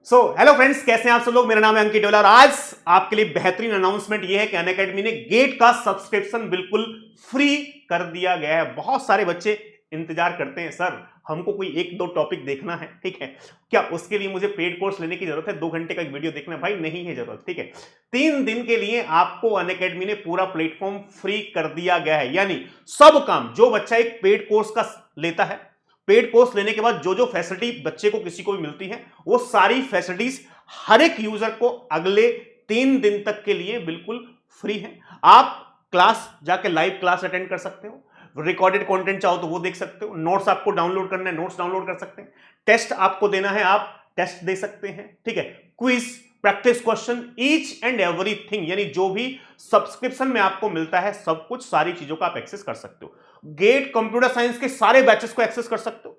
Hello friends, कैसे हैं आप सब लोग। मेरा नाम है अंकित डोला और आज आपके लिए बेहतरीन अनाउंसमेंट ये है कि अनअकैडमी ने गेट का सब्सक्रिप्शन बिल्कुल फ्री कर दिया गया है। बहुत सारे बच्चे इंतजार करते हैं, सर हमको कोई एक दो टॉपिक देखना है, ठीक है, क्या उसके लिए मुझे पेड कोर्स लेने की जरूरत है? 2 घंटे का एक वीडियो देखना है? भाई नहीं है जरूरत, ठीक है। 3 दिन के लिए आपको अनअकैडमी ने पूरा प्लेटफॉर्म फ्री कर दिया गया है। यानी सब काम जो बच्चा एक पेड कोर्स का लेता है, पेड कोर्स लेने के बाद जो जो फैसिलिटी बच्चे को किसी को भी मिलती है, वो सारी फैसिलिटीज हर एक यूजर को अगले 3 दिन तक के लिए बिल्कुल फ्री है। आप क्लास जाके लाइव क्लास अटेंड कर सकते हो, रिकॉर्डेड कंटेंट चाहो तो वो देख सकते हो, नोट्स आपको डाउनलोड करना है नोट्स डाउनलोड कर सकते हैं, टेस्ट आपको देना है आप टेस्ट दे सकते हैं, ठीक है, quiz, practice question, each and everything, यानी जो भी सब्सक्रिप्शन में आपको मिलता है सब कुछ, सारी चीजों का आप एक्सेस कर सकते हो। गेट कंप्यूटर साइंस के सारे बैचेस को एक्सेस कर सकते हो,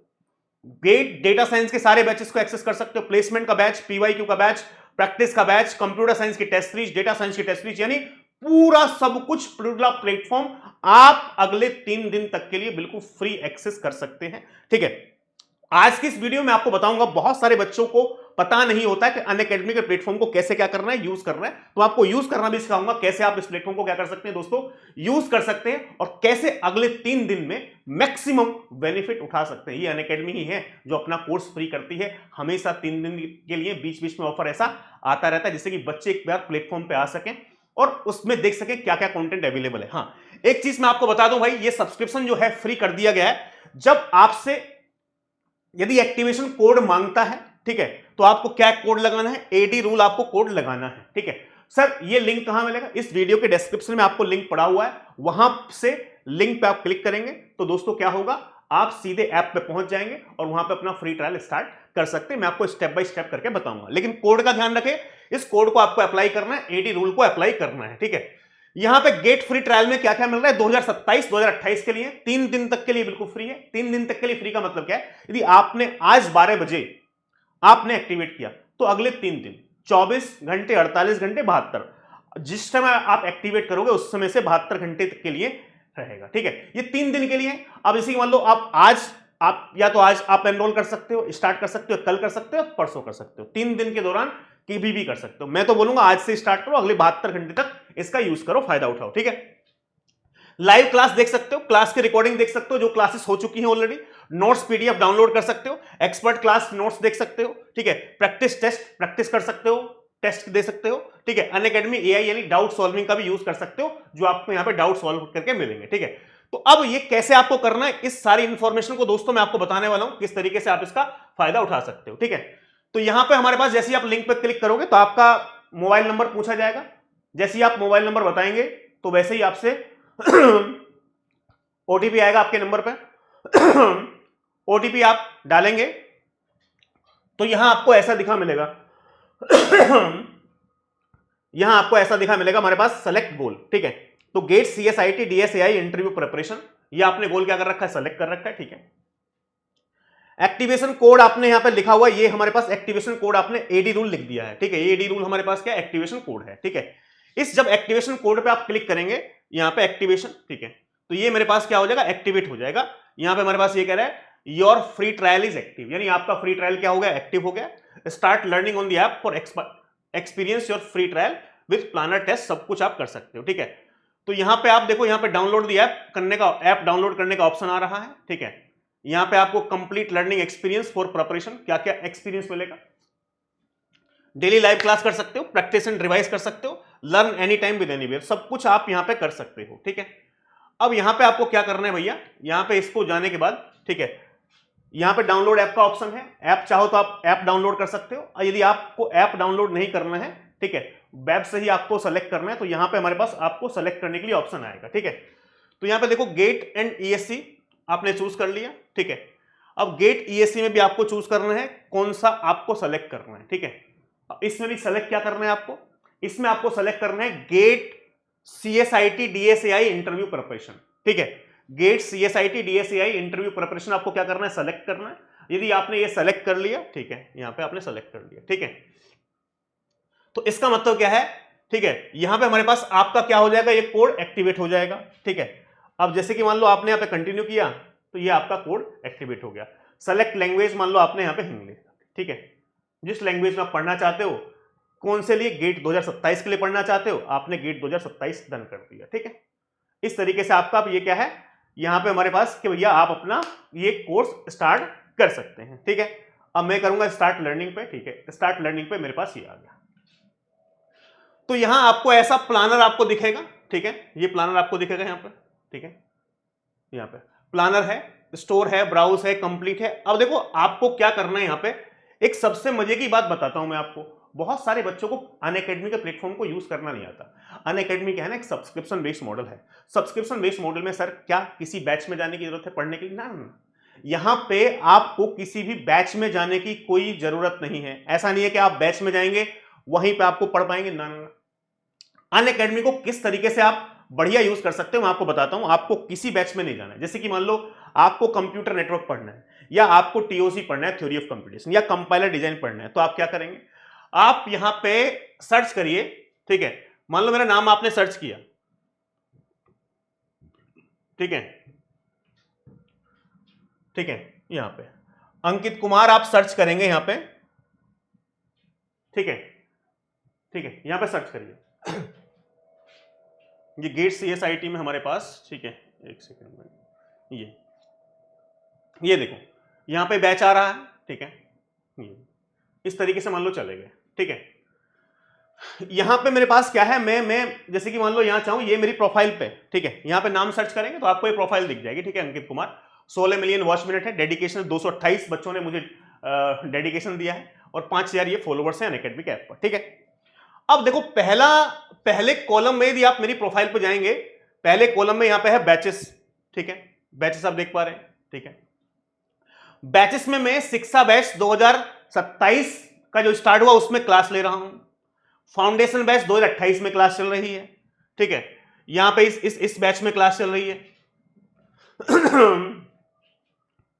गेट डेटा साइंस के सारे बैचेस को एक्सेस कर सकते हो, प्लेसमेंट का बैच, पीवाईक्यू का बैच, प्रैक्टिस का बैच, कंप्यूटर साइंस की टेस्ट सीरीज, डेटा साइंस की टेस्ट सीरीज, यानी पूरा सब कुछ पूरा प्लेटफॉर्म आप अगले 3 दिन तक के लिए बिल्कुल फ्री एक्सेस कर सकते हैं, ठीक है। आज की इस वीडियो में आपको बताऊंगा, बहुत सारे बच्चों को पता नहीं होता है कि अनअकैडमी के प्लेटफॉर्म को कैसे क्या करना है, यूज करना है, तो आपको यूज करना भी सिखाऊंगा। कैसे आप इस प्लेटफॉर्म को क्या कर सकते हैं दोस्तों, यूज कर सकते हैं और कैसे अगले 3 दिन में मैक्सिमम बेनिफिट उठा सकते हैं। ये अनअकैडमी ही है जो अपना कोर्स फ्री करती है, हमेशा 3 दिन के लिए बीच बीच में ऑफर ऐसा आता रहता है जिससे कि बच्चे एक बार प्लेटफॉर्म पे आ सकें और उसमें देख सकें क्या क्या कंटेंट अवेलेबल है। हाँ, एक चीज मैं आपको बता दूं भाई, ये सब्सक्रिप्शन जो है फ्री कर दिया गया है। जब आपसे यदि एक्टिवेशन कोड मांगता है, ठीक है, तो आपको क्या कोड लगाना है, एडी रूल आपको कोड लगाना है, ठीक है। सर ये लिंक कहां मिलेगा? इस वीडियो के डिस्क्रिप्शन में आपको लिंक पड़ा हुआ है, वहां से लिंक पे आप क्लिक करेंगे तो दोस्तों क्या होगा, आप सीधे ऐप पे पहुंच जाएंगे और वहां पे अपना फ्री ट्रायल स्टार्ट कर सकते हैं। मैं आपको स्टेप बाय स्टेप करके बताऊंगा, लेकिन कोड का ध्यान रखें, इस कोड को आपको अप्लाई करना है, एडी रूल को अप्लाई करना है, ठीक है। यहां पे गेट फ्री ट्रायल में क्या क्या मिल रहा है 2027 2028 के लिए 3 दिन तक के लिए बिल्कुल फ्री है। 3 दिन तक के लिए फ्री का मतलब क्या है, यदि आपने आज 12 बजे आपने एक्टिवेट किया तो अगले 3 दिन 24 घंटे 48 घंटे 72, जिस समय आप एक्टिवेट करोगे उस समय से 72 घंटे तक के लिए रहेगा, ठीक है। ये 3 दिन के लिए। अब इसी मान लो आप या तो आज आप एनरोल कर सकते हो, स्टार्ट कर सकते हो, कल कर सकते हो, परसों कर सकते हो, 3 दिन के दौरान कभी भी कर सकते हो। मैं तो बोलूंगा आज से स्टार्ट करो, अगले 72 घंटे तक इसका यूज करो, फायदा उठाओ, ठीक है। लाइव क्लास देख सकते हो, क्लास की रिकॉर्डिंग देख सकते हो जो क्लासेस हो चुकी हैं ऑलरेडी, नोट्स पीडीएफ डाउनलोड कर सकते हो, एक्सपर्ट क्लास नोट्स देख सकते हो, ठीक है, प्रैक्टिस टेस्ट प्रैक्टिस कर सकते हो, टेस्ट दे सकते हो, ठीक है। अनअकैडमी एआई यानी डाउट सॉल्विंग का भी यूज कर सकते हो, जो आपको यहां पे डाउट सॉल्व करके मिलेंगे, ठीक है। तो अब ये कैसे आपको करना है, इस सारी इंफॉर्मेशन को दोस्तों मैं आपको बताने वाला हूं, किस तरीके से आप इसका फायदा उठा सकते हो, ठीक है। तो यहां पे हमारे पास जैसे ही आप लिंक पे क्लिक करोगे तो आपका मोबाइल नंबर पूछा जाएगा। जैसे ही आप मोबाइल नंबर बताएंगे तो वैसे ही आपसे ओटीपी आएगा आपके नंबर पे। ओटीपी आप डालेंगे तो यहां आपको ऐसा दिखा मिलेगा यहां आपको ऐसा दिखा मिलेगा हमारे पास सेलेक्ट गोल, ठीक है। तो गेट सीएसआईटी डीएसएआई इंटरव्यू प्रिपरेशन, ये आपने गोल क्या कर रखा है, सेलेक्ट कर रखा है, ठीक है। एक्टिवेशन कोड आपने यहां पे लिखा हुआ है, ये हमारे पास एक्टिवेशन कोड आपने एडी रूल लिख दिया है, ठीक है। एडी रूल हमारे पास क्या एक्टिवेशन कोड है, ठीक है। इस जब एक्टिवेशन कोड पे आप क्लिक करेंगे यहां पे एक्टिवेशन, ठीक है, तो ये मेरे पास क्या हो जाएगा, एक्टिवेट हो जाएगा। यहां पे हमारे पास ये कह रहा है your free trial is active, यानी आपका फ्री ट्रायल क्या हो गया, एक्टिव हो गया। Start learning on the app for experience your free trial with planner test, सब कुछ आप कर सकते हो, ठीक है। तो यहां पे आप देखो, यहां पे डाउनलोड द ऐप करने का, ऐप डाउनलोड करने का ऑप्शन आ रहा है, ठीक है। यहां पे आपको complete learning experience for preparation, क्या क्या एक्सपीरियंस मिलेगा, डेली लाइव क्लास कर सकते हो, प्रैक्टिस एंड रिवाइज कर सकते हो, learn any time with anywhere, सब कुछ आप यहां पे कर सकते हो, ठीक है। अब यहां पे आपको क्या करना है भैया, यहां पे इसको जाने के बाद, ठीक है, यहां पे डाउनलोड ऐप का ऑप्शन है। ऐप चाहो तो आप ऐप डाउनलोड कर सकते हो, और यदि आपको ऐप डाउनलोड नहीं करना है, ठीक है, वेब से ही आपको सेलेक्ट करना है, तो यहां पे हमारे पास आपको सेलेक्ट करने के लिए ऑप्शन आएगा, ठीक है। तो यहां पे देखो गेट एंड ईएससी आपने चूज कर लिया, ठीक है। अब गेट ईएससी में भी आपको चूज करना है कौन सा आपको सेलेक्ट करना है, ठीक है। इसमें भी सेलेक्ट क्या करना है आपको, इसमें आपको सेलेक्ट करना है गेट सीएसआईटी डीएसएआई इंटरव्यू प्रिपरेशन, ठीक है। गेट सीएसआईटी डीएसएआई इंटरव्यू प्रिपरेशन आपको क्या करना है, सेलेक्ट करना है। यदि आपने ये सेलेक्ट कर लिया, ठीक है, यहां पे आपने सेलेक्ट कर लिया, ठीक है, तो इसका मतलब क्या है, ठीक है, यहां पे हमारे पास आपका क्या हो जाएगा, ये कोड एक्टिवेट हो जाएगा, ठीक है। अब जैसे कि मान लो आपने यहां पे कंटिन्यू किया तो ये आपका कोड एक्टिवेट हो गया। सेलेक्ट लैंग्वेज मान लो आपने यहां पे हिंदी, ठीक है, जिस लैंग्वेज में आप पढ़ना चाहते हो, कौन से लिए गेट 2027 के लिए पढ़ना चाहते हो, आपने गेट 2027 डन कर दिया। ठीक है, इस तरीके से आपका ये क्या है, यहां पे हमारे पास कि भैया आप अपना ये कोर्स स्टार्ट कर सकते हैं। ठीक है, अब मैं करूंगा स्टार्ट लर्निंग पे। ठीक है, स्टार्ट लर्निंग पे मेरे पास ये आ गया। तो यहां आपको ऐसा प्लानर आपको दिखेगा। ठीक है, ये प्लानर आपको दिखेगा यहां पे। ठीक है, यहां पे प्लानर है, स्टोर है, ब्राउज है, कंप्लीट है। अब देखो आपको क्या करना है, यहां पे एक सबसे मजे की बात बताता हूं मैं आपको। बहुत सारे बच्चों को अनअकैडमी के प्लेटफॉर्म को यूज करना नहीं आता। अनअकैडमी क्या है ना, एक सब्सक्रिप्शन बेस्ड मॉडल है। सब्सक्रिप्शन बेस्ड मॉडल में सर क्या किसी बैच में जाने की जरूरत है पढ़ने के लिए? ना, यहां पे आपको किसी भी बैच में जाने की कोई जरूरत नहीं है। ऐसा नहीं है कि आप बैच में जाएंगे वहीं पे आपको पढ़ पाएंगे, ना। अनअकैडमी को किस तरीके से आप बढ़िया यूज कर सकते हो मैं आपको बताता हूं। आपको किसी बैच में नहीं जाना है। जैसे कि मान लो आपको कंप्यूटर नेटवर्क पढ़ना है, या आपको टीओसी पढ़ना है, थ्योरी ऑफ कंप्यूटेशन, या कंपाइलर डिजाइन पढ़ना है, तो आप क्या करेंगे, आप यहां पे सर्च करिए। ठीक है, मान लो मेरा नाम आपने सर्च किया। ठीक है, ठीक है, यहां पे अंकित कुमार आप सर्च करेंगे यहां पे। ठीक है, ठीक है, यहां पे सर्च करिए। ये गेट CSIT में हमारे पास, ठीक है, एक सेकंड में, ये देखो यहां पे बैच आ रहा है। ठीक है, ये इस तरीके से मान लो चले गए। ठीक है, यहां पे मेरे पास क्या है, मैं जैसे कि मान लो यहां चाहूं, ये मेरी प्रोफाइल पे। ठीक है, यहां पे नाम सर्च करेंगे तो आपको ये प्रोफाइल दिख जाएगी। ठीक है, Ankit Kumar, 16 million watch minute है, डेडिकेशन 228 बच्चों ने मुझे डेडिकेशन दिया है, और 5000 ये फॉलोवर्स हैं अनअकैडमी ऐप पर। ठीक है, अब देखो पहले कॉलम में यदि आप मेरी प्रोफाइल पर जाएंगे, पहले कॉलम में यहां पे है बैचेस। ठीक है, बैचेस आप देख पा रहे हैं। ठीक है, बैचेस में मैं शिक्षा बैच 2027 का जो स्टार्ट हुआ उसमें क्लास ले रहा हूं। फाउंडेशन बैच 2028 में क्लास चल रही है। ठीक है, यहां पे इस बैच में क्लास चल रही है।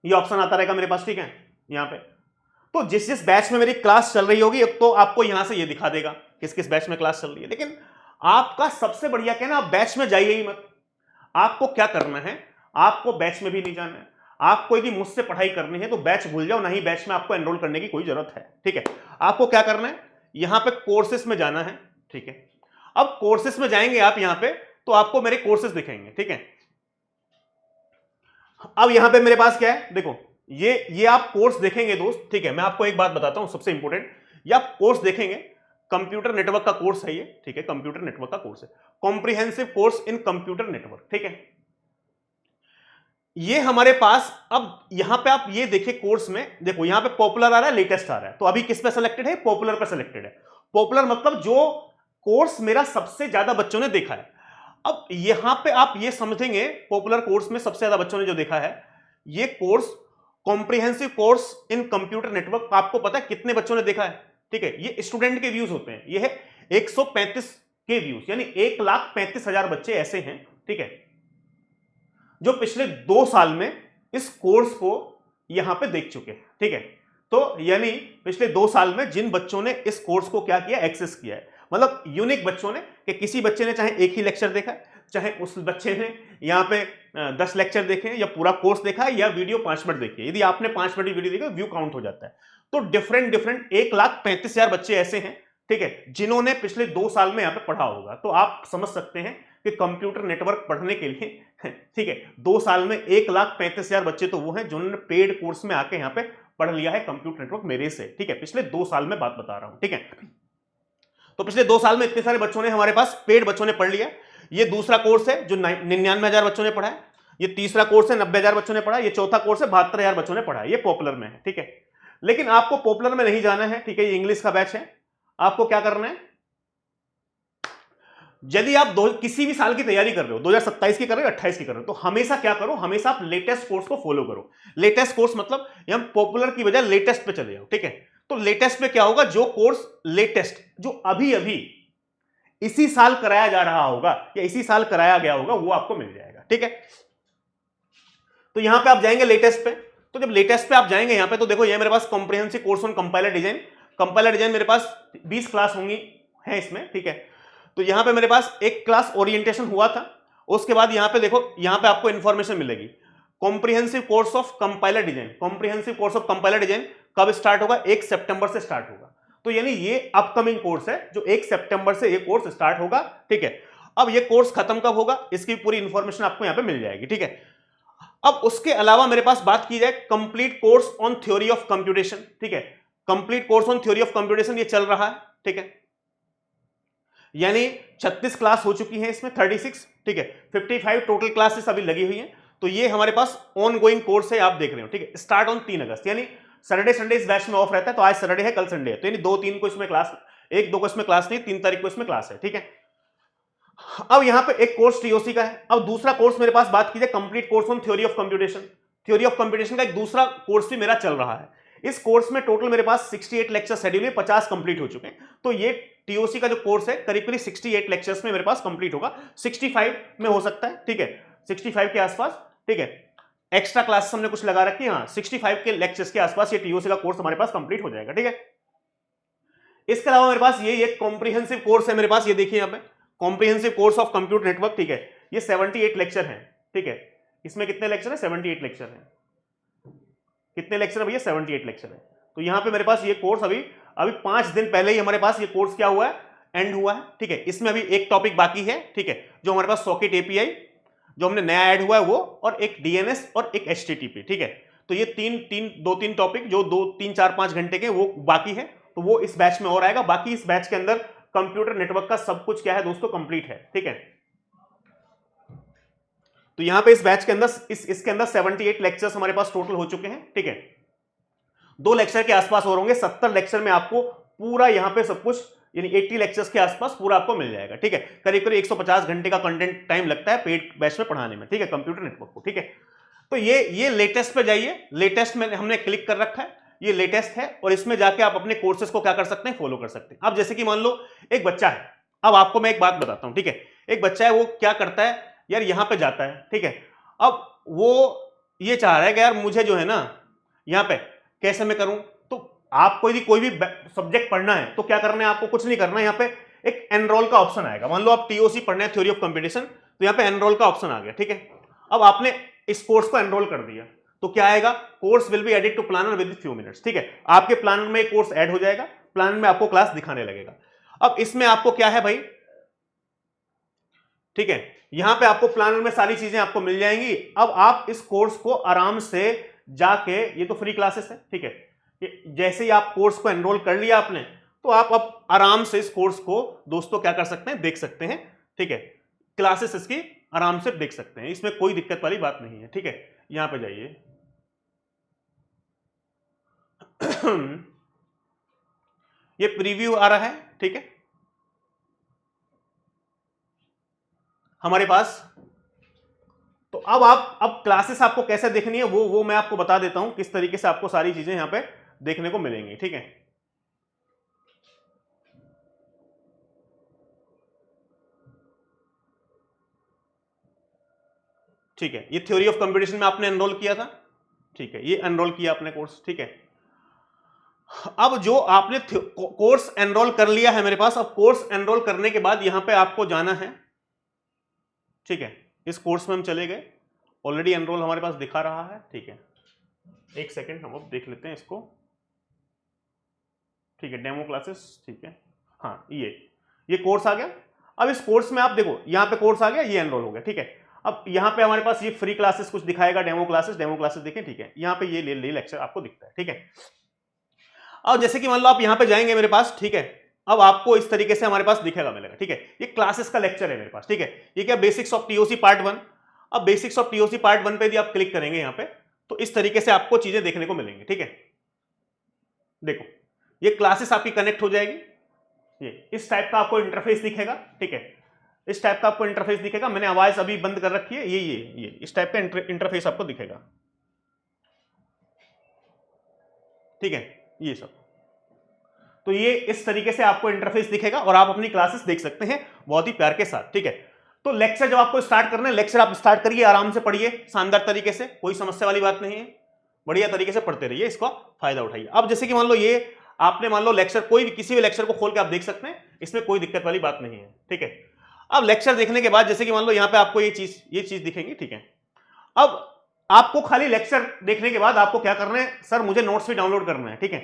ये ऑप्शन आता रहेगा मेरे पास। ठीक है, यहां पे तो जिस बैच में मेरी क्लास चल रही होगी तो आपको यहां से ये दिखा देगा किस किस बैच में क्लास चल रही है। लेकिन आपका सबसे बढ़िया क्या है ना, आप बैच में जाइए ही मत। आपको क्या करना है, आपको बैच में भी नहीं जाना है। आपको यदि मुझसे पढ़ाई करनी है तो बैच भूल जाओ, नहीं बैच में आपको एनरोल करने की कोई जरूरत है। ठीक है, आपको क्या करना है, यहां पे कोर्सेस में जाना है। ठीक है, अब कोर्सेस में जाएंगे आप यहां पे तो आपको मेरे कोर्सेस दिखेंगे। ठीक है, अब यहां पे मेरे पास क्या है, देखो ये आप कोर्स देखेंगे दोस्त। ठीक है, मैं आपको एक बात बताता हूं सबसे इंपॉर्टेंट, ये आप कोर्स देखेंगे, कंप्यूटर नेटवर्क का कोर्स है ये। ठीक है, कंप्यूटर नेटवर्क का कोर्स है, comprehensive course in computer network. ठीक है, ये हमारे पास, अब यहां पे आप ये देखिए कोर्स में, देखो यहां पे पॉपुलर आ रहा है, लेटेस्ट आ रहा है, तो अभी किस पे सिलेक्टेड है, पॉपुलर पे सिलेक्टेड है। पॉपुलर मतलब जो कोर्स मेरा सबसे ज्यादा बच्चों ने देखा है। अब यहां पे आप ये समझेंगे पॉपुलर कोर्स में सबसे ज्यादा बच्चों ने जो देखा है, ये course comprehensive course in computer network, आपको पता है कितने बच्चों ने देखा है? ठीक है, ये स्टूडेंट के व्यूज होते हैं, ये है 135 के व्यूज, यानी 1,35,000 बच्चे ऐसे हैं। ठीक है, जो पिछले 2 साल में इस कोर्स को यहां पे देख चुके हैं। ठीक है, तो यानी पिछले 2 साल में जिन बच्चों ने इस कोर्स को क्या किया, एक्सेस किया है, मतलब यूनिक बच्चों ने, कि किसी बच्चे ने चाहे एक ही लेक्चर देखा है, चाहे उस बच्चे ने यहां पे 10 लेक्चर देखे हैं, या पूरा कोर्स देखा है, या वीडियो 5 मिनट देखी है। यदि आपने 5 मिनट वीडियो देखा, व्यू काउंट हो जाता है। तो डिफरेंट 1,35,000 बच्चे ऐसे हैं, ठीक है, जिन्होंने पिछले 2 साल में यहां पे पढ़ा होगा। तो आप समझ सकते हैं कि कंप्यूटर नेटवर्क पढ़ने के लिए, ठीक है, 2 साल में 1,35,000 बच्चे तो वो हैं जिन्होंने पेड कोर्स में आके यहां पे पढ़ लिया है कंप्यूटर नेटवर्क मेरे से। ठीक है, पिछले 2 साल में बात बता रहा हूं। ठीक है, तो पिछले 2 साल में इतने सारे बच्चों ने, हमारे पास पेड बच्चों ने पढ़ लिया। ये दूसरा कोर्स है जो 99,000 बच्चों ने पढ़ा है। ये तीसरा कोर्स है 90,000 बच्चों ने पढ़ा। ये चौथा कोर्स है 72,000 बच्चों ने पढ़ा है। ये पॉपुलर में है। ठीक है, लेकिन आपको पॉपुलर में नहीं जाना है। ठीक है, ये इंग्लिश का बैच है। आपको क्या करना है, यदि आप किसी भी साल की तैयारी कर रहे हो, 2027 की कर रहे हो, 28 की कर रहे हो, तो हमेशा क्या करो, हमेशा आप लेटेस्ट कोर्स को फॉलो करो। लेटेस्ट कोर्स मतलब हम पॉपुलर की बजाय लेटेस्ट पे चले जाओ। ठीक है, तो लेटेस्ट पे क्या होगा, जो कोर्स लेटेस्ट, जो अभी अभी इसी साल कराया जा रहा होगा या इसी साल कराया गया होगा, वो आपको मिल जाएगा। ठीक है, तो यहां पे आप जाएंगे लेटेस्ट पे। तो जब लेटेस्ट पे आप जाएंगे यहां पे, तो देखो ये मेरे पास comprehensive course on compiler design. Compiler design मेरे पास 20 क्लास होंगी है इसमें। ठीक है, तो यहां पे मेरे पास एक क्लास ओरिएंटेशन हुआ था। उसके बाद यहां पे देखो, यहां पे आपको इंफॉर्मेशन मिलेगी, comprehensive course of compiler design, comprehensive course of compiler design कब स्टार्ट होगा? 1 सितंबर से स्टार्ट होगा। तो यानी ये अपकमिंग कोर्स है जो 1 सितंबर से ये कोर्स स्टार्ट होगा, ठीक है। अब ये कोर्स खत्म कब होगा इसकी पूरी इंफॉर्मेशन आपको यहां पे मिल जाएगी, ठीक है। अब उसके अलावा मेरे पास बात की जाए complete course on theory of computation, ठीक है। Complete course on theory of computation ये चल रहा है, ठीक है। यानी 36 क्लास हो चुकी हैं इसमें, 36, ठीक है। 55 टोटल क्लासेस अभी लगी हुई हैं। तो ये हमारे पास ऑन गोइंग कोर्स है, आप देख रहे हो, ठीक है। स्टार्ट ऑन 3 अगस्त, यानी सैटरडे संडे इस बैच में ऑफ रहता है। तो आज सैटरडे है, कल संडे है, तो यानी 2-3 को इसमें क्लास, 1-2 को इसमें क्लास नहीं, 3 तारीख को इसमें क्लास है, ठीक है। अब यहां पे एक कोर्स टीओसी का है। अब दूसरा कोर्स मेरे पास बात की जाए complete course on theory of computation. Theory of computation का एक दूसरा कोर्स भी मेरा चल रहा है। इस कोर्स में टोटल मेरे पास 68 लेक्चर शेड्यूल है, 50 कंप्लीट हो चुके हैं। तो ये टीओसी का जो कोर्स है करीब करीब 68 लेक्चर्स में मेरे पास कंप्लीट होगा, 65 में हो सकता है, ठीक है, 65 के आसपास, ठीक है। एक्स्ट्रा क्लास हमने कुछ लगा रखी है, हाँ 65 के लेक्चर्स के आसपास ये टीओसी का कोर्स हमारे पास कंप्लीट हो जाएगा, ठीक है। इसके अलावा मेरे पास ये एक कॉम्प्रिहेंसिव कोर्स है मेरे पास, ये देखिए यहाँ पे comprehensive course of computer network, ठीक है। ये 78 लेक्चर हैं, ठीक है। इसमें कितने लेक्चर है? 78 लेक्चर हैं। कितने लेक्चर है भैया? 78 लेक्चर है। तो यहां पे मेरे पास ये कोर्स अभी 5 दिन पहले ही हमारे पास ये कोर्स क्या हुआ है? एंड हुआ है, ठीक है। इसमें अभी एक टॉपिक बाकी है, ठीक है, जो हमारे पास सॉकेट एपीआई जो हमने नया ऐड हुआ है वो, और एक डीएनएस और एक एचटीटीपी, ठीक है। तो ये 2-3 टॉपिक जो 2-3-4-5 घंटे के वो बाकी है, तो वो इस बैच में और आएगा। बाकी इस बैच के अंदर कंप्यूटर नेटवर्क का सब कुछ क्या है दोस्तों? कंप्लीट है, ठीक है। तो यहां पे इस बैच के अंदर इसके अंदर 78 लेक्चर्स हमारे पास टोटल हो चुके हैं, ठीक है। 2 लेक्चर के आसपास और होंगे, 70 लेक्चर में आपको पूरा यहां पे सब कुछ, यानी 80 लेक्चर्स के आसपास पूरा आपको मिल जाएगा, ठीक है। करीब करीब 150 घंटे का कंटेंट टाइम लगता है पेड बैच में पढ़ाने में, ठीक है, कंप्यूटर नेटवर्क को, ठीक है। तो ये लेटेस्ट पे जाइए, लेटेस्ट में हमने क्लिक कर रखा है, ये लेटेस्ट है, और इसमें जाके आप अपने कोर्सेज को क्या कर सकते हैं? फॉलो कर सकते हैं। अब जैसे कि मान लो एक बच्चा है, अब आपको मैं एक बात बताता हूं, ठीक है। एक बच्चा है, वो क्या करता है यार, यहां पे जाता है, ठीक है। अब वो ये चाह रहा है कि यार मुझे जो है ना यहां पे कैसे मैं करूं, तो आपको यदि कोई भी सब्जेक्ट पढ़ना है तो क्या करना है? आपको कुछ नहीं करना है, यहां पे एक एनरोल का ऑप्शन आएगा। मान लो आप टीओसी पढ़ना है, थ्योरी ऑफ कंप्यूटेशन, तो यहां पे एनरोल का ऑप्शन आ गया, ठीक है। अब आपने इस कोर्स को एनरोल कर दिया तो क्या आएगा? Course will be added to planner with few minutes, ठीक है। आपके प्लानर में एक कोर्स ऐड हो जाएगा, प्लानर में आपको क्लास दिखाने लगेगा। अब इसमें आपको क्या है भाई, ठीक है, यहां पे आपको प्लानर में सारी चीजें आपको मिल जाएंगी। अब आप इस कोर्स को आराम से जाके, ये तो फ्री क्लासेस है, ठीक है, जैसे ही आप कोर्स को एनरोल कर लिया आपने, तो आप अब आराम से इस कोर्स को दोस्तों क्या कर सकते हैं? देख सकते हैं, ठीक है। क्लासेस इसकी आराम से देख सकते हैं, इसमें कोई दिक्कत वाली बात नहीं है, ठीक है। यहां पे जाइए ये प्रीव्यू आ रहा है, ठीक है, हमारे पास। तो अब क्लासेस आपको कैसे देखनी है वो मैं आपको बता देता हूं, किस तरीके से आपको सारी चीजें यहां पे देखने को मिलेंगी, ठीक है। ठीक है, ये थ्योरी ऑफ कंप्यूटेशन में आपने एनरोल किया था, ठीक है, ये एनरोल किया आपने कोर्स, ठीक है। अब जो आपने कोर्स एनरोल कर लिया है मेरे पास, अब कोर्स एनरोल करने के बाद यहां पे आपको जाना है, ठीक है। इस कोर्स में हम चले गए, ऑलरेडी एनरोल हमारे पास दिखा रहा है, ठीक है। एक सेकेंड, हम अब देख लेते हैं इसको, ठीक है, डेमो क्लासेस, ठीक है, हाँ ये कोर्स आ गया। अब इस कोर्स में आप देखो, यहां पे कोर्स आ गया, ये एनरोल हो गया, ठीक है। अब यहां पे हमारे पास ये फ्री क्लासेस कुछ दिखाएगा, डेमो क्लासेस देखें, ठीक है। यहां पे ये ले लेक्चर आपको दिखता है, ठीक है। अब जैसे कि मान लो आप यहां पे जाएंगे मेरे पास, ठीक है, अब आपको इस तरीके से हमारे पास दिखेगा, मिलेगा, ठीक है। ये क्लासेस का लेक्चर है मेरे पास, ठीक है। ये क्या? Basics of TOC part 1। अब बेसिक्स ऑफ टीओसी पार्ट 1 पे यदि आप क्लिक करेंगे यहां पे, तो इस तरीके से आपको चीजें देखने को मिलेंगी, ठीक है। देखो, ये क्लासेस आपकी कनेक्ट हो जाएगी, ये इस टाइप का आपको इंटरफेस दिखेगा, ठीक है। इस टाइप का आपको इंटरफेस दिखेगा, मैंने आवाज अभी बंद कर रखी है, ये इस टाइप का इंटरफेस आपको दिखेगा, ठीक है, ये सब। तो ये इस तरीके से आपको इंटरफेस दिखेगा और आप अपनी क्लासेस देख सकते हैं बहुत ही प्यार के साथ, ठीक है। तो लेक्चर जब आपको स्टार्ट करना है, लेक्चर आप स्टार्ट करिए, आराम से पढ़िए, शानदार तरीके से, कोई समस्या वाली बात नहीं है, बढ़िया तरीके से पढ़ते रहिए, इसका फायदा उठाइए। अब जैसे कि मान लो ये आपने मान लो लेक्चर, कोई भी किसी भी लेक्चर को खोल के आप देख सकते हैं, इसमें कोई दिक्कत वाली बात नहीं है, ठीक है। अब लेक्चर देखने के बाद जैसे कि मान लो यहाँ पे आपको ये चीज दिखेंगी, ठीक है। अब आपको खाली लेक्चर देखने के बाद आपको क्या करना है, सर मुझे नोट्स भी डाउनलोड करना है, ठीक है,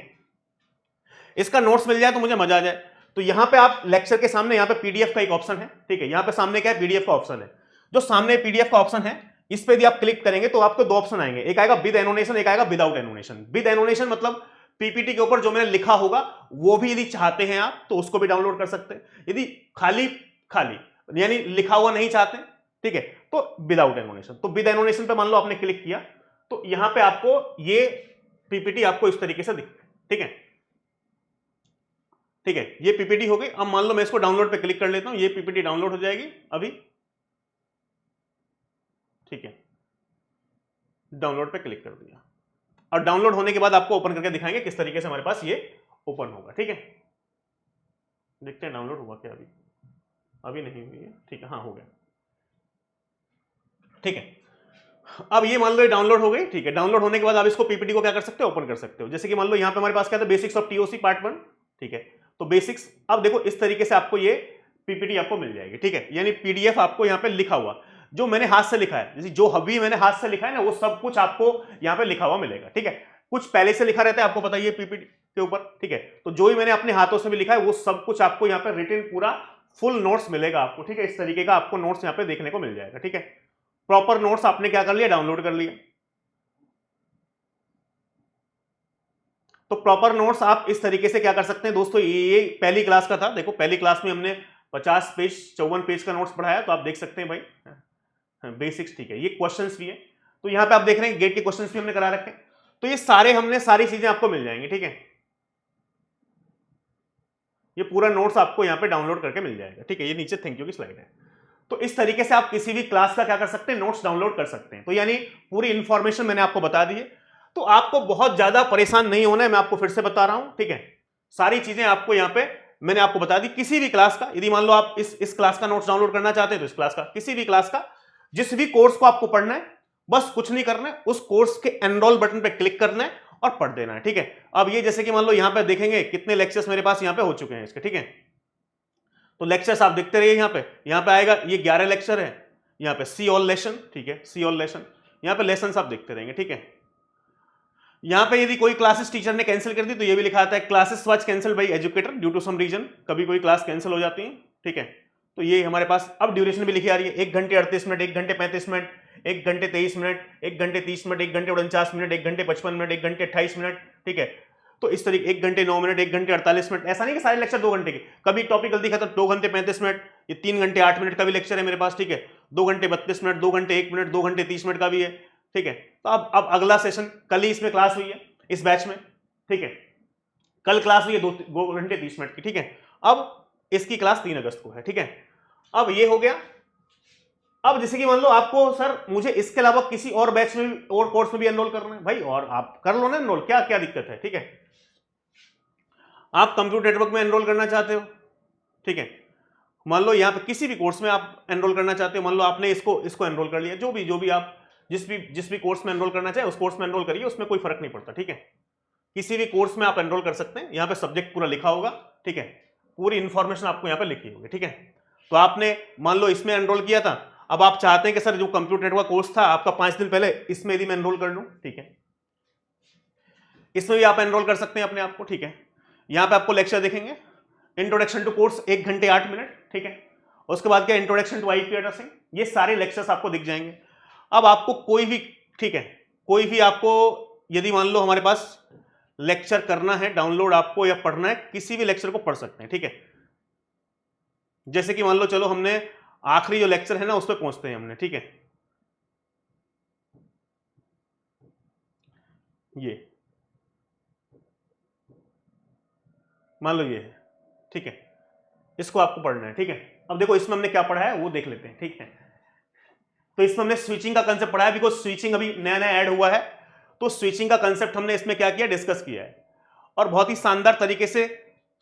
इसका नोट्स मिल जाए तो मुझे मजा आ जाए। तो यहां पे आप लेक्चर के सामने यहां पे पीडीएफ का एक ऑप्शन है, ठीक है, यहां पे सामने क्या है, पीडीएफ का ऑप्शन है। जो सामने पीडीएफ का ऑप्शन है इस पे यदि आप क्लिक करेंगे तो आपको दो ऑप्शन आएंगे, एक आएगा विद एनोटेशन, एक आएगा विदाउट एनोटेशन। विद एनोटेशन मतलब पीपीटी के ऊपर जो मैंने लिखा होगा वो भी यदि चाहते हैं आप तो उसको भी डाउनलोड कर सकते हैं। यदि खाली खाली यानी लिखा हुआ नहीं चाहते, ठीक है, तो विदाउट एनोटेशन। तो विद एनोटेशन पे मान लो आपने क्लिक किया तो यहां पे आपको ये पीपीटी आपको इस तरीके से दिखता है, ठीक है, ठीक है, ये पीपीटी हो गई। अब मान लो मैं इसको डाउनलोड पे क्लिक कर लेता हूं, ये पीपीटी डाउनलोड हो जाएगी अभी, ठीक है, डाउनलोड पे क्लिक कर दिया और डाउनलोड होने के बाद आपको ओपन करके दिखाएंगे किस तरीके से हमारे पास ये ओपन होगा, ठीक है। देखते हैं डाउनलोड हुआ क्या, अभी अभी नहीं हुई है, ठीक है, हाँ हो गया, ठीक है। अब ये मान लो ये डाउनलोड हो गई, ठीक है, डाउनलोड होने के बाद आप इसको पीपीटी को क्या कर सकते हो, ओपन कर सकते हो। जैसे कि मान लो यहां पे हमारे पास क्या था, बेसिक्स ऑफ टीओसी पार्ट 1, ठीक है, तो बेसिक्स। अब देखो इस तरीके से आपको ये पीपीटी आपको मिल जाएगी, ठीक है, यानी पीडीएफ आपको यहां पे लिखा हुआ जो मैंने हाथ से लिखा है, जैसे जो अभी मैंने हाथ से लिखा है ना वो सब कुछ आपको यहां पे लिखा हुआ मिलेगा, ठीक है। कुछ पहले से लिखा रहता है, आपको पता है पीपीटी के ऊपर, ठीक है, तो जो ही मैंने अपने हाथों से भी लिखा है वो सब कुछ आपको यहाँ पे रिटन पूरा फुल नोट्स मिलेगा आपको, ठीक है, इस तरीके का आपको नोट्स यहाँ पे देखने को मिल जाएगा, ठीक है। प्रॉपर नोट्स आपने क्या कर लिया, डाउनलोड कर लिया। तो प्रॉपर नोट्स आप इस तरीके से क्या कर सकते हैं दोस्तों, ये पहली क्लास का था, देखो पहली क्लास में हमने 50 पेज 54 पेज का नोट्स पढ़ाया, तो आप देख सकते हैं भाई बेसिक्स, ठीक है, ये क्वेश्चंस भी है, तो यहां पे आप देख रहे हैं गेट के क्वेश्चंस भी हमने करा रखे हैं, तो ये सारे हमने सारी चीजें आपको मिल जाएंगी, ठीक है, ये पूरा नोट्स आपको यहां पे डाउनलोड करके मिल जाएगा, ठीक है, ये नीचे थैंक यू की स्लाइड है। तो इस तरीके से आप किसी भी क्लास का क्या कर सकते हैं, नोट्स डाउनलोड कर सकते हैं। तो यानी पूरी इंफॉर्मेशन मैंने आपको बता दी है, तो आपको बहुत ज्यादा परेशान नहीं होना है, मैं आपको फिर से बता रहा हूं, ठीक है, सारी चीजें आपको यहां पे मैंने आपको बता दी। किसी भी क्लास का यदि मान लो आप इस क्लास का नोट्स डाउनलोड करना चाहते हैं तो इस क्लास का, किसी भी क्लास का, जिस भी कोर्स को आपको पढ़ना है बस कुछ नहीं करना है, उस कोर्स के एनरोल बटन पे क्लिक करना है और पढ़ देना है, ठीक है। अब ये जैसे कि मान लो यहां पे देखेंगे कितने लेक्चर्स मेरे पास यहां पे हो चुके हैं इसके, ठीक है, तो लेक्चर्स आप देखते रहिए, यहां पे आएगा ये 11 लेक्चर है, यहां पे सी ऑल लेसन, ठीक है, सी ऑल लेसन, यहां पे लेसन आप देखते रहेंगे, ठीक है। यहां पे यदि कोई क्लासेस टीचर ने कैंसिल कर दी तो ये भी लिखा आता है classes was cancel by educator due to some reason, कभी कोई क्लास कैंसिल हो जाती है, ठीक है। तो ये हमारे पास अब ड्यूरेशन भी लिखी आ रही है, 1 घंटे 38 मिनट, 1 घंटे 35 मिनट, 1 घंटे 23 मिनट, 1 घंटे 30 मिनट, 1 घंटे 49 मिनट, 1 घंटे 55 मिनट, 1 घंटे 28 मिनट, ठीक है। तो इस तरीके 1 घंटे 9 मिनट, 1 घंटे 48 मिनट, ऐसा नहीं कि सारे लेक्चर 2 घंटे के, कभी टॉपिक जल्दी खत्म 2 घंटे 35 मिनट, ये 3 घंटे 8 मिनट का भी लेक्चर है मेरे पास, ठीक है, 2 घंटे 32 मिनट, 2 घंटे 1 मिनट, 2 घंटे 30 मिनट का भी है, ठीक है। तो अब अगला सेशन कल ही इसमें क्लास हुई है इस बैच में, ठीक है, कल क्लास हुई है 2 घंटे 30 मिनट की, ठीक है। अब इसकी क्लास 3 अगस्त को है, ठीक है। अब ये हो गया। अब जैसे कि मान लो आपको सर मुझे इसके अलावा किसी और बैच में और कोर्स में भी एनरोल करना है, भाई और आप कर लो ना एनरोल, क्या क्या दिक्कत है, ठीक है। आप कंप्यूटर नेटवर्क में एनरोल करना चाहते हो, ठीक है, मान लो यहां पे किसी भी कोर्स में आप एनरोल करना चाहते हो, मान लो आपने इसको एनरोल कर लिया, जो भी आप जिस भी कोर्स में एनरोल करना चाहे उस कोर्स में एनरोल करिए, उसमें कोई फर्क नहीं पड़ता, ठीक है। किसी भी कोर्स में आप एनरोल कर सकते हैं, यहां पे सब्जेक्ट पूरा लिखा होगा, ठीक है, पूरी इंफॉर्मेशन आपको यहां पे लिखी होगी, ठीक है। तो आपने मान लो इसमें एनरोल किया था, अब आप चाहते हैं कि सर जो कंप्यूटर नेटवर्क कोर्स था आपका 5 दिन पहले, इसमें यदि मैं एनरोल कर लूं, ठीक है, इसमें भी आप एनरोल कर सकते हैं अपने आप को, ठीक है। यहां पे आपको लेक्चर देखेंगे, इंट्रोडक्शन टू कोर्स 1 घंटे 8 मिनट, ठीक है, उसके बाद क्या इंट्रोडक्शन टू आईपी एड्रेसिंग, ये सारे लेक्चर्स आपको दिख जाएंगे। अब आपको कोई भी, ठीक है, कोई भी आपको यदि मान लो हमारे पास लेक्चर करना है डाउनलोड आपको या पढ़ना है, किसी भी लेक्चर को पढ़ सकते हैं, ठीक है। जैसे कि मान लो चलो हमने आखिरी जो लेक्चर है ना उस पर पहुंचते हैं हमने, ठीक है, ये मान लो ये है, ठीक है, इसको आपको पढ़ना है, ठीक है। अब देखो इसमें हमने क्या पढ़ा है वो देख लेते हैं, ठीक है। तो इसमें हमने स्विचिंग का कंसेप्ट पढ़ा है, बिकॉज स्विचिंग अभी नया नया ऐड हुआ है, तो स्विचिंग का कंसेप्ट हमने इसमें क्या किया, डिस्कस किया है, और बहुत ही शानदार तरीके से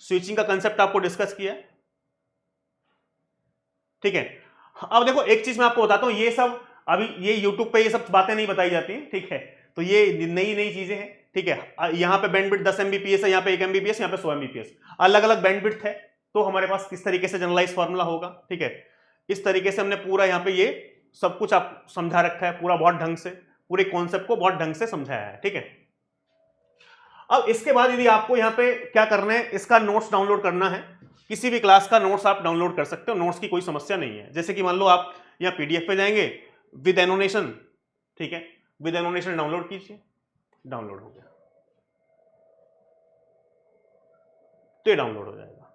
स्विचिंग का कंसेप्ट आपको डिस्कस किया है, ठीक है। अब देखो एक चीज मैं आपको बताता हूं, ये सब अभी ये यूट्यूब पे ये सब बातें नहीं बताई जाती हैं, ठीक है, तो ये नई नई चीजें हैं, ठीक है। यहाँ पे बैंडविड्थ 10 MBPS है, यहाँ पे 1 MBPS, यहाँ पे 100 MBPS, अलग अलग बैंडविड्थ है, तो हमारे पास किस तरीके से जनरलाइज फॉर्मूला होगा, ठीक है। इस तरीके से हमने पूरा यहाँ पे ये सब कुछ आप समझा रखा है पूरा बहुत ढंग से, पूरे कॉन्सेप्ट को बहुत ढंग से समझाया है, ठीक है। अब इसके बाद यदि आपको यहां पे क्या करना है, इसका नोट्स डाउनलोड करना है, किसी भी क्लास का नोट्स आप डाउनलोड कर सकते हो, नोट्स की कोई समस्या नहीं है। जैसे कि मान लो आप यहां पीडीएफ पे जाएंगे विद एनोटेशन, ठीक है, विद एनोटेशन डाउनलोड कीजिए, डाउनलोड हो गया, तो ये डाउनलोड हो जाएगा।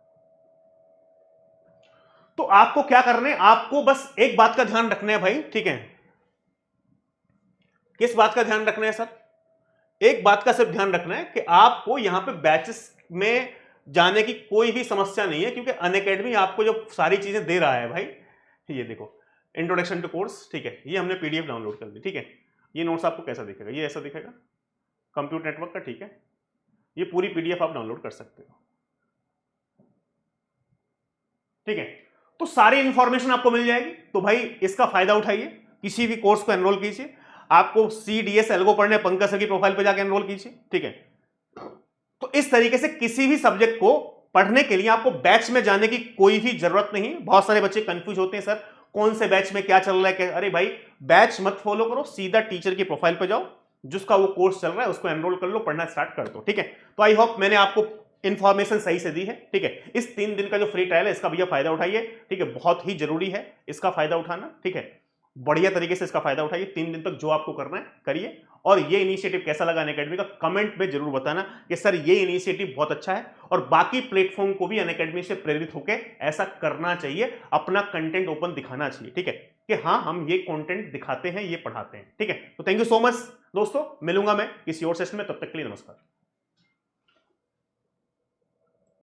तो आपको क्या करना है, आपको बस एक बात का ध्यान रखना है भाई, ठीक है। किस बात का ध्यान रखना है सर? एक बात का सिर्फ ध्यान रखना है कि आपको यहां पे बैचेस में जाने की कोई भी समस्या नहीं है, क्योंकि अनअकैडमी आपको जो सारी चीजें दे रहा है भाई, ये देखो इंट्रोडक्शन टू कोर्स, ठीक है, ये हमने पीडीएफ डाउनलोड कर ली, ठीक है। ये नोट्स आपको कैसा दिखेगा, ये ऐसा दिखेगा कंप्यूटर नेटवर्क का, ठीक है। ये पूरी पीडीएफ आप डाउनलोड कर सकते हो, ठीक है। तो सारी इंफॉर्मेशन आपको मिल जाएगी। तो भाई इसका फायदा उठाइए, किसी भी कोर्स को एनरोल कीजिए। आपको सीडीएस एल्गो पढ़ने पंकज सर की प्रोफाइल पे जाकर एनरोल कीजिए, ठीक है। तो इस तरीके से किसी भी सब्जेक्ट को पढ़ने के लिए आपको बैच में जाने की कोई भी जरूरत नहीं। बहुत सारे बच्चे कंफ्यूज होते हैं, सर कौन से बैच में क्या चल रहा है, अरे भाई बैच मत फॉलो करो, सीधा टीचर की प्रोफाइल पे जाओ, जिसका वो कोर्स चल रहा है उसको एनरोल कर लो, पढ़ना स्टार्ट कर दो, ठीक है। तो आई होप मैंने आपको इंफॉर्मेशन सही से दी है, ठीक है। इस 3 दिन का जो फ्री ट्रायल है इसका भैया फायदा उठाइए, ठीक है, बहुत ही जरूरी है इसका फायदा उठाना, ठीक है। बढ़िया तरीके से इसका फायदा उठाइए, 3 दिन तक जो आपको करना है करिए। और ये इनिशिएटिव कैसा लगा अनअकैडमी का कमेंट में जरूर बताना कि सर ये इनिशिएटिव बहुत अच्छा है, और बाकी प्लेटफॉर्म को भी अनअकैडमी से प्रेरित होकर ऐसा करना चाहिए, अपना कंटेंट ओपन दिखाना चाहिए, ठीक है, कि हाँ हम ये कंटेंट दिखाते हैं, ये पढ़ाते हैं, ठीक है। तो थैंक यू सो मच दोस्तों, मिलूंगा मैं किसी और सेशन में, तब तक के लिए नमस्कार।